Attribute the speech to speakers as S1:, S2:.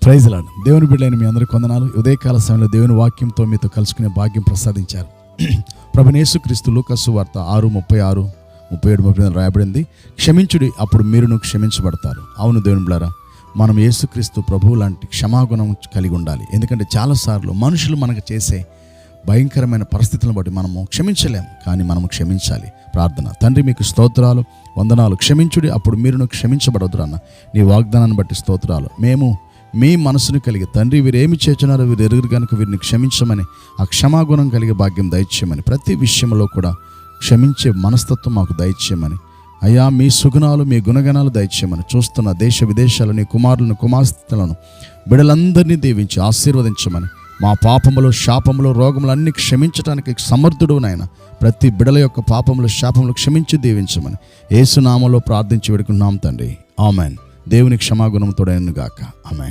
S1: Praise lord. దేవుని బిడ్డలైన మీ అందరికీ వందనాలు. ఉదయకాల సమయంలో దేవుని వాక్యంతో మీతో కలుసుకునే భాగ్యం ప్రసాదించారు. ప్రభువైన యేసుక్రీస్తు లూకా సువార్త 6:36, 37, 38 రాయబడింది. క్షమించుడి, అప్పుడు మీరును క్షమించబడతారు. అవును దేవుని బిడ్డలారా, మనం యేసుక్రీస్తు ప్రభువు లాంటి క్షమాగుణం కలిగి ఉండాలి. ఎందుకంటే చాలాసార్లు మనుషులు మనకు చేసే భయంకరమైన పరిస్థితులను బట్టి మనము క్షమించలేము, కానీ మనము క్షమించాలి. ప్రార్థన. తండ్రి, మీకు స్తోత్రాలు, వందనాలు. క్షమించుడి, అప్పుడు మీరును క్షమించబడదురు అన్న నీ వాగ్దానాన్ని బట్టి స్తోత్రాలు. మేము మీ మనసును కలిగి, తండ్రి వీరేమి చేస్తున్నారో వీరు ఎరుగురు కనుక వీరిని క్షమించమని, ఆ క్షమాగుణం కలిగే భాగ్యం దయచేయమని, ప్రతి విషయంలో కూడా క్షమించే మనస్తత్వం మాకు దయచేయమని, అయ్యా మీ సుగుణాలు మీ గుణగణాలు దయచేయమని, చూస్తున్న దేశ విదేశాలు నీ కుమారులను కుమార్తెలను బిడ్డలందరినీ దీవించి ఆశీర్వదించమని, మా పాపములు శాపములు రోగములు అన్నీ క్షమించడానికి సమర్థుడు నాయన. ప్రతి బిడల యొక్క పాపములు శాపములు క్షమించి దీవించమని యేసు నామములో ప్రార్థించి వేడుకుంటున్నాం తండ్రి. ఆమెన్. దేవుని క్షమాగుణం తోడైనగాక. ఆమెన్.